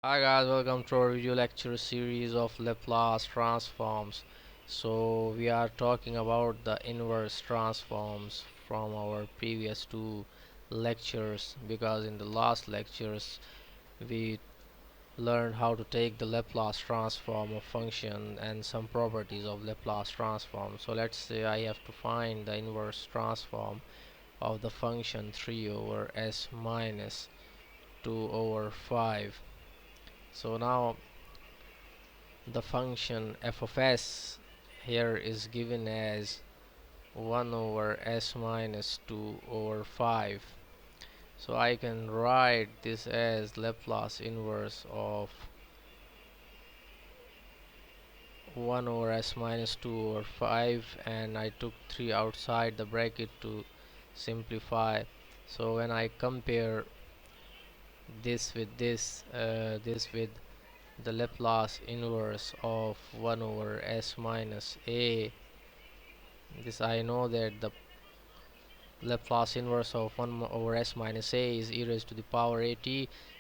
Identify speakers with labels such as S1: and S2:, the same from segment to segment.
S1: Hi guys, welcome to our video lecture series of Laplace transforms. So we are talking about the inverse transforms from our previous two lectures, because in the last lectures we learned how to take the Laplace transform of function and some properties of Laplace transform. So let's say I have to find the inverse transform of the function 3 over s minus 2 over 5. So now the function f of s here is given as 1 over s minus 2 over 5. So I can write this as Laplace inverse of 1 over s minus 2 over 5, and I took 3 outside the bracket to simplify. So when I compare this with the Laplace inverse of 1 over s minus a, this I know that the Laplace inverse of 1 over s minus a is e raised to the power at.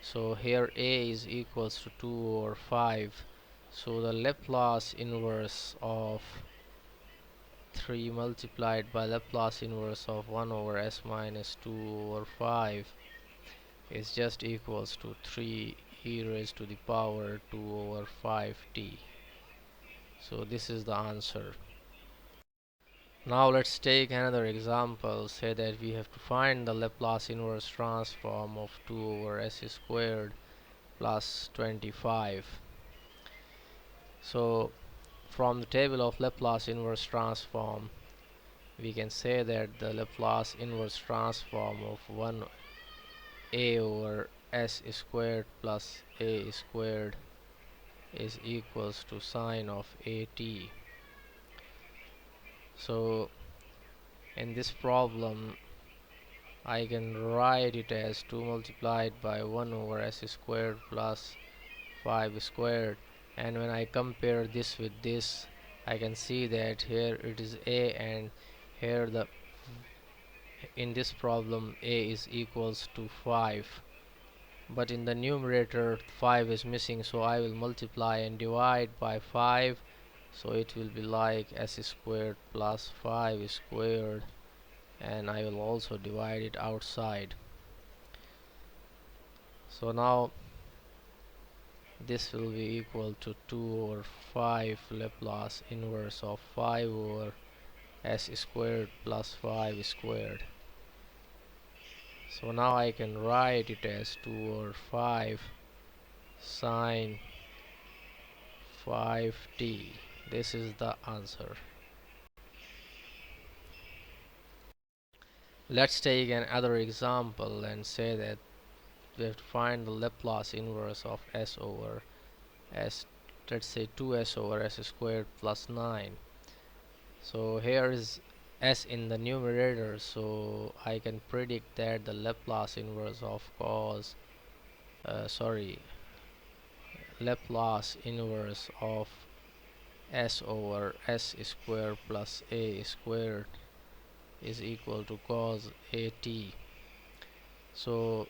S1: So here a is equals to 2 over 5. So the Laplace inverse of 3 multiplied by Laplace inverse of 1 over s minus 2 over 5 is just equals to 3 e raised to the power 2 over 5t. So this is the answer. Now let's take another example. Say that we have to find the Laplace inverse transform of 2 over s squared plus 25. So from the table of Laplace inverse transform, we can say that the Laplace inverse transform of 1 a over s squared plus a squared is equals to sine of at. So in this problem I can write it as 2 multiplied by 1 over s squared plus 5 squared, and when I compare this with this, I can see that here it is a, and here the in this problem a is equals to 5, but in the numerator 5 is missing, so I will multiply and divide by 5, so it will be like s squared plus 5 squared, and I will also divide it outside. So now this will be equal to 2 over 5 Laplace inverse of 5 over s squared plus 5 squared. So now I can write it as 2 over 5 sine 5t. This is the answer. Let's take another example and say that we have to find the Laplace inverse of s over s, let's say 2s over s squared plus 9. So here is s in the numerator, so I can predict that the Laplace inverse of Laplace inverse of s over s squared plus a squared is equal to cos at. So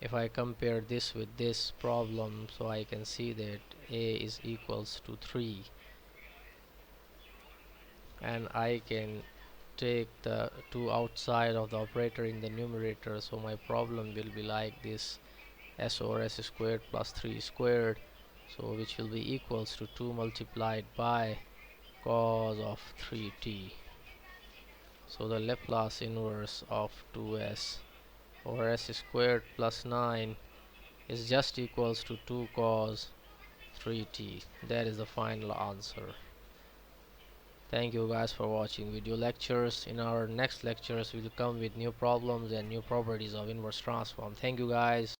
S1: if I compare this with this problem, so I can see that a is equals to 3, and I can take the 2 outside of the operator in the numerator, so my problem will be like this: s over s squared plus 3 squared, so which will be equals to 2 multiplied by cos of 3t. So the Laplace inverse of 2s over s squared plus 9 is just equals to 2 cos 3t. That is the final answer. Thank you guys for watching video lectures. In our next lectures we will come with new problems and new properties of inverse transform. Thank you guys.